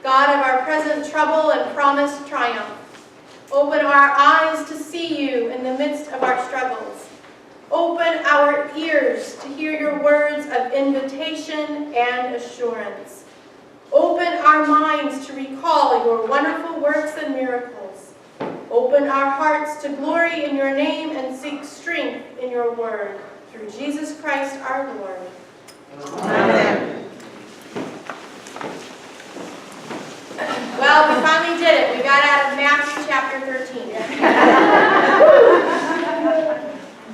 God of our present trouble and promised triumph. Open our eyes to see you in the midst of our struggles. Open our ears to hear your words of invitation and assurance. Open our minds to recall your wonderful works and miracles. Open our hearts to glory in your name and seek strength in your word. Through Jesus Christ our Lord. Amen. Well, we finally did it. We got out of Matthew chapter 13.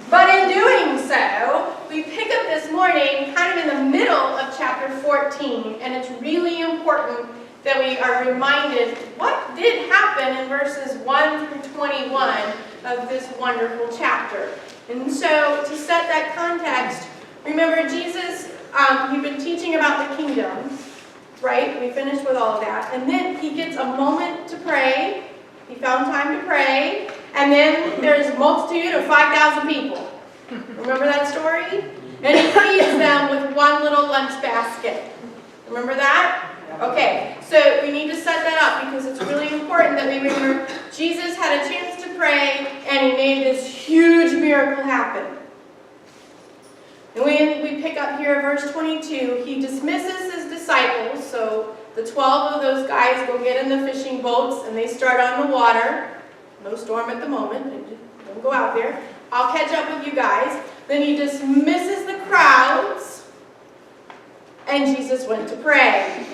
But in doing so, we pick up this morning kind of in the middle of chapter 14, and it's really important that we are reminded what did happen in verses 1 through 21 of this wonderful chapter. And so, to set that context, remember Jesus, he'd been teaching about the kingdom, right? We finished with all of that. And then he gets a moment to pray. He found time to pray. And then there's a multitude of 5,000 people. Remember that story? And he feeds them with one little lunch basket. Remember that? Okay, so we need to set that up because it's really important that we remember Jesus had a chance to pray and he made this huge miracle happen. And we pick up here verse 22. He dismisses his disciples, so the 12 of those guys go get in the fishing boats and they start on the water. No storm at the moment, don't go out there. I'll catch up with you guys. Then he dismisses the crowds and Jesus went to pray.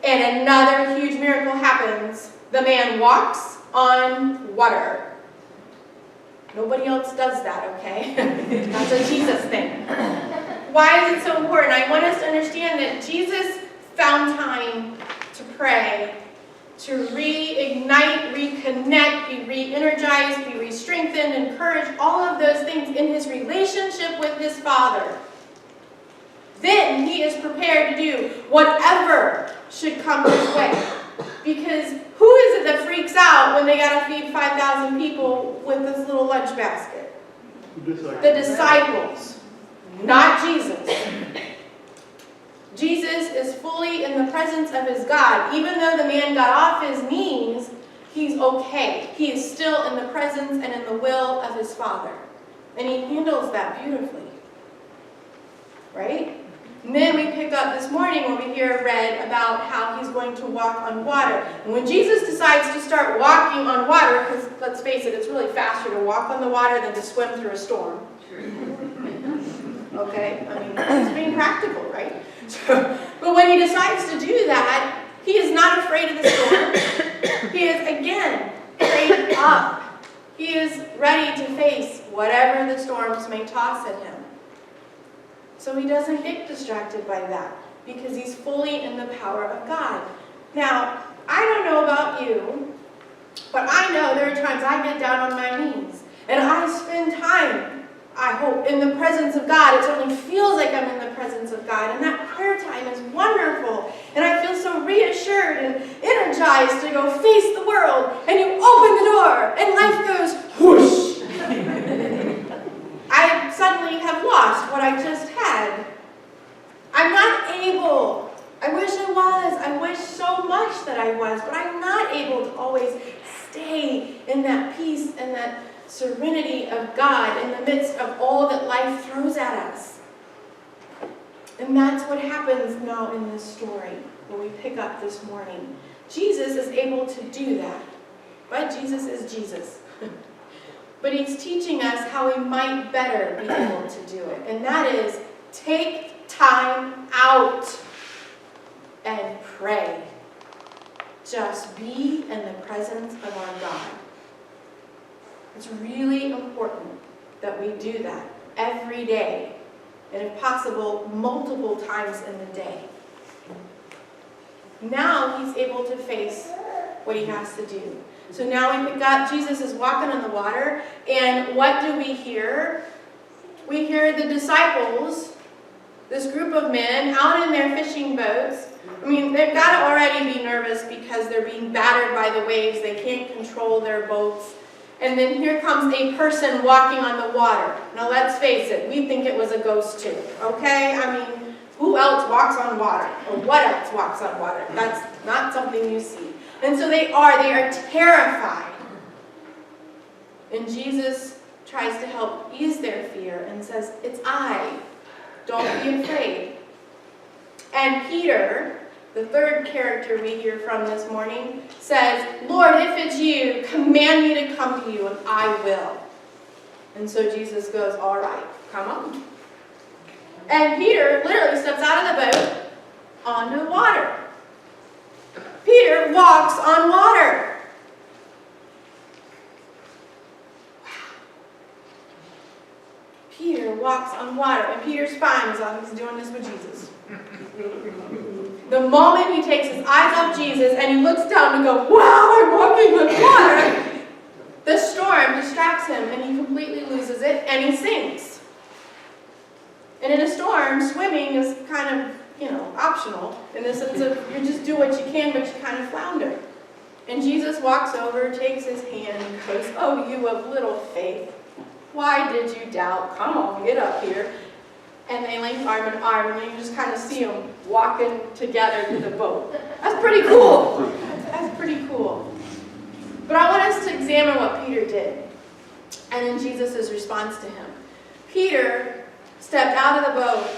And another huge miracle happens. The man walks on water. Nobody else does that, okay? That's a Jesus thing. Why is it so important? I want us to understand that Jesus found time to pray, to reignite, reconnect, be re-energized, be re-strengthened, encourage, all of those things in his relationship with his Father. Then he is prepared to do whatever should come his way. Because who is it that freaks out when they got to feed 5,000 people with this little lunch basket? The disciples, not Jesus. Jesus is fully in the presence of his God. Even though the man got off his knees, he's okay. He is still in the presence and in the will of his Father. And he handles that beautifully. Right? And then we pick up this morning when we hear read about how he's going to walk on water. And when Jesus decides to start walking on water, because let's face it, it's really faster to walk on the water than to swim through a storm. Okay? I mean, he's being practical, right? But when he decides to do that, he is not afraid of the storm. He is, again, prayed up. He is ready to face whatever the storms may toss at him. So he doesn't get distracted by that because he's fully in the power of God. Now, I don't know about you, but I know there are times I get down on my knees and I spend time, I hope, in the presence of God. It certainly feels like I'm in the presence of God, and that prayer time is wonderful. And I feel so reassured and energized to go face the world, and you open the door, and life goes whoosh. I suddenly have lost what I just had. I'm not able. I wish I was. I wish so much that I was, but I'm not able to always stay in that peace and that serenity of God in the midst of all that life throws at us. And that's what happens now in this story when we pick up this morning. Jesus is able to do that, but Jesus is Jesus. But he's teaching us how we might better be able to do it. And that is, take time out and pray. Just be in the presence of our God. It's really important that we do that every day, and if possible, multiple times in the day. Now he's able to face what he has to do. So now we pick up, Jesus is walking on the water, and what do we hear? We hear the disciples, this group of men, out in their fishing boats. I mean, they've got to already be nervous because they're being battered by the waves. They can't control their boats. And then here comes a person walking on the water. Now let's face it, we think it was a ghost too, okay? I mean, who else walks on water? Or what else walks on water? That's not something you see. And so they are terrified. And Jesus tries to help ease their fear and says, it's I. Don't be afraid. And Peter, the third character we hear from this morning, says, Lord, if it's you, command me to come to you, and I will. And so Jesus goes, all right, come on. And Peter literally steps out of the boat onto water. Peter walks on water. Wow. Peter walks on water, and Peter's fine as long as he's doing this with Jesus. The moment he takes his eyes off Jesus and he looks down and goes, wow, I'm walking on water, the storm distracts him and he completely loses it and he sinks. And in a storm, swimming is kind of, optional in the sense of you just do what you can, but you kind of flounder. And Jesus walks over, takes his hand, and goes, oh, you of little faith, why did you doubt? Come on, get up here. And they link arm in arm, and you just kind of see them walking together to the boat. That's pretty cool. That's pretty cool. But I want us to examine what Peter did, and then Jesus' response to him. Peter stepped out of the boat,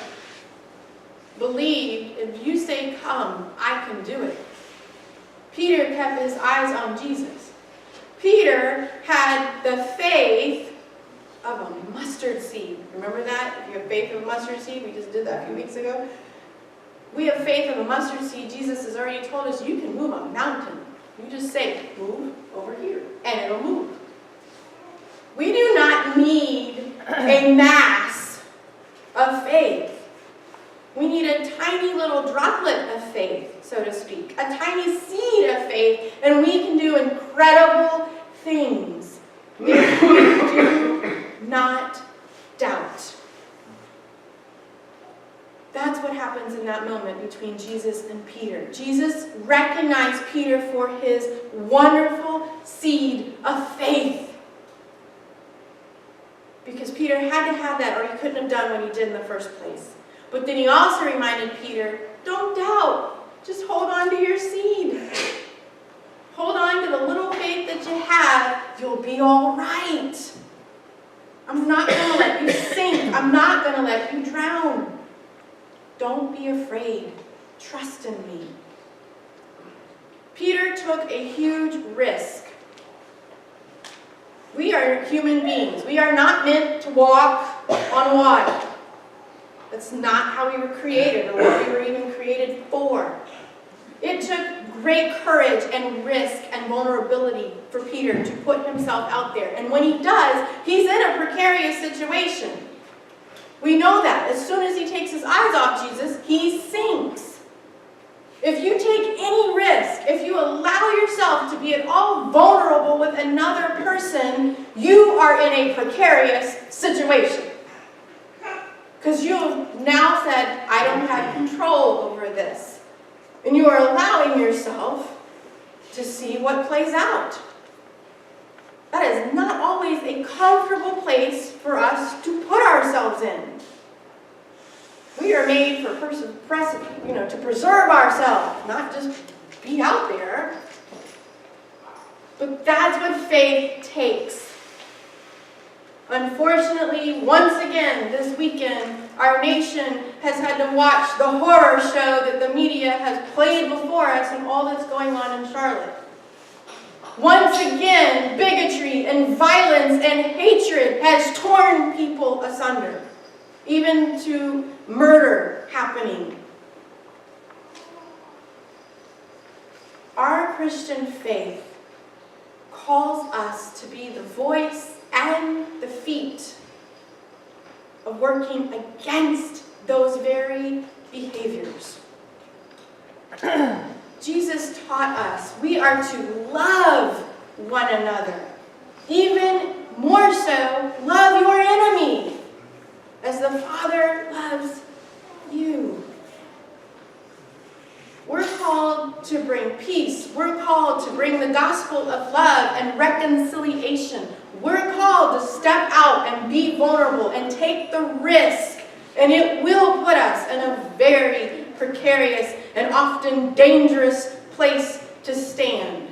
believed, if you say come, I can do it. Peter kept his eyes on Jesus. Peter had the faith of a mustard seed. Remember that? If you have faith of a mustard seed, we just did that a few weeks ago. We have faith of a mustard seed. Jesus has already told us you can move a mountain. You just say, move over here, and it'll move. We do not need a mass of faith. We need a tiny little droplet of faith, so to speak, a tiny seed of faith, and we can do incredible things if we do not doubt. That's what happens in that moment between Jesus and Peter. Jesus recognized Peter for his wonderful seed of faith. Because Peter had to have that or he couldn't have done what he did in the first place. But then he also reminded Peter, don't doubt. Just hold on to your seed. Hold on to the little faith that you have. You'll be all right. I'm not going to let you sink. I'm not going to let you drown. Don't be afraid. Trust in me. Peter took a huge risk. We are human beings. We are not meant to walk on water. That's not how we were created or what we were even created for. It took great courage and risk and vulnerability for Peter to put himself out there. And when he does, he's in a precarious situation. We know that. As soon as he takes his eyes off Jesus, he sinks. If you take any risk, if you allow yourself to be at all vulnerable with another person, you are in a precarious situation. Because you've now said, I don't have control over this. And you are allowing yourself to see what plays out. That is not always a comfortable place for us to put ourselves in. We are made for to preserve ourselves, not just be out there. But that's what faith takes. Unfortunately, once again, this weekend, our nation has had to watch the horror show that the media has played before us and all that's going on in Charlotte. Once again, bigotry and violence and hatred has torn people asunder, even to murder happening. Our Christian faith calls us to be the voice and the feet of working against those very behaviors. Jesus taught us we are to love one another. Even more so, love your enemy as the Father loves you. We're called to bring peace. We're called to bring the gospel of love and reconciliation. We're called to step out and be vulnerable and take the risk And it will put us in a very precarious and often dangerous place to stand.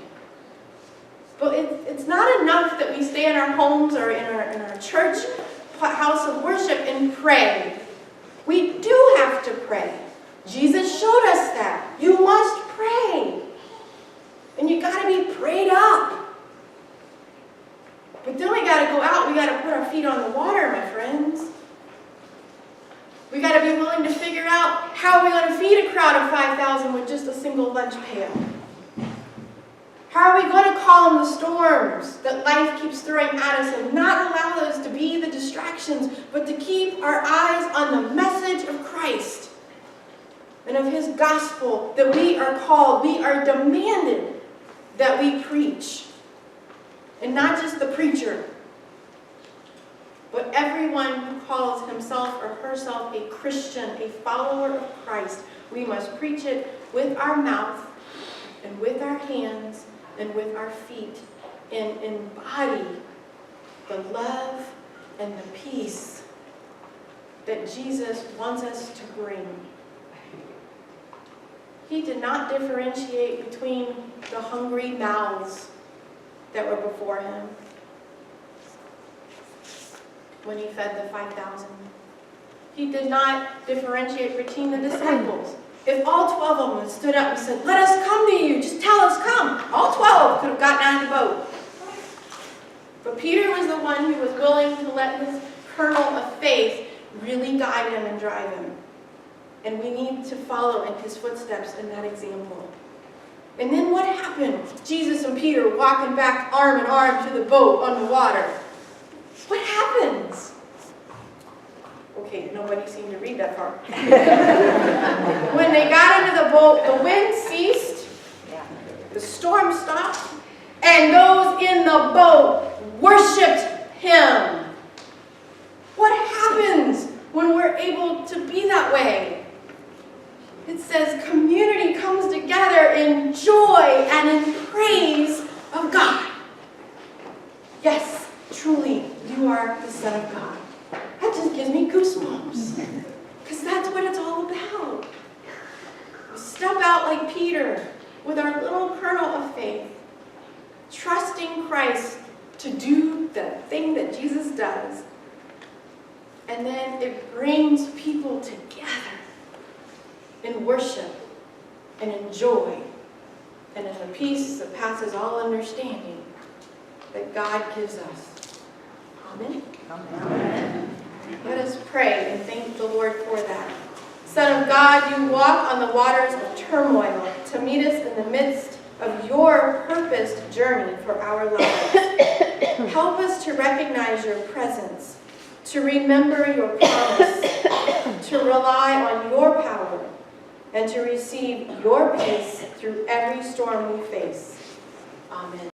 But it's not enough that we stay in our homes or in our church house of worship and pray. We do have to pray. Jesus showed us that. You must pray. And you got to be prayed up. But then we got to go out. We got to put our feet on the water, my friends. We got to be willing to figure out how are we going to feed a crowd of 5,000 with just a single lunch pail. How are we going to calm the storms that life keeps throwing at us and not allow those to be the distractions, but to keep our eyes on the message of Christ and of His gospel that we are called, we are demanded that we preach. And not just the preacher, but everyone who calls himself or herself a Christian, a follower of Christ. We must preach it with our mouth and with our hands and with our feet and embody the love and the peace that Jesus wants us to bring. He did not differentiate between the hungry mouths that were before Him when He fed the 5,000. He did not differentiate between the disciples. If all 12 of them had stood up and said, "Let us come to you, just tell us, come," all 12 could have gotten out of the boat. But Peter was the one who was willing to let his kernel of faith really guide him and drive him. And we need to follow in his footsteps in that example. And then what happened? Jesus and Peter walking back arm in arm to the boat on the water. What happens? Okay, nobody seemed to read that part. When they got into the boat, the wind ceased, the storm stopped, and those in the boat worshiped Him. What happens when we're able to be that way? It says community comes together in joy and in praise of God. Yes, truly, you are the Son of God. That just gives me goosebumps. Because that's what it's all about. We step out like Peter with our little kernel of faith, trusting Christ to do the thing that Jesus does. And then it brings people together in worship and in joy and in the peace that passes all understanding that God gives us. Amen? Amen. Let us pray and thank the Lord for that. Son of God, you walk on the waters of turmoil to meet us in the midst of your purposed journey for our lives. Help us to recognize your presence, to remember your promise, to rely on your power, and to receive your peace through every storm we face. Amen.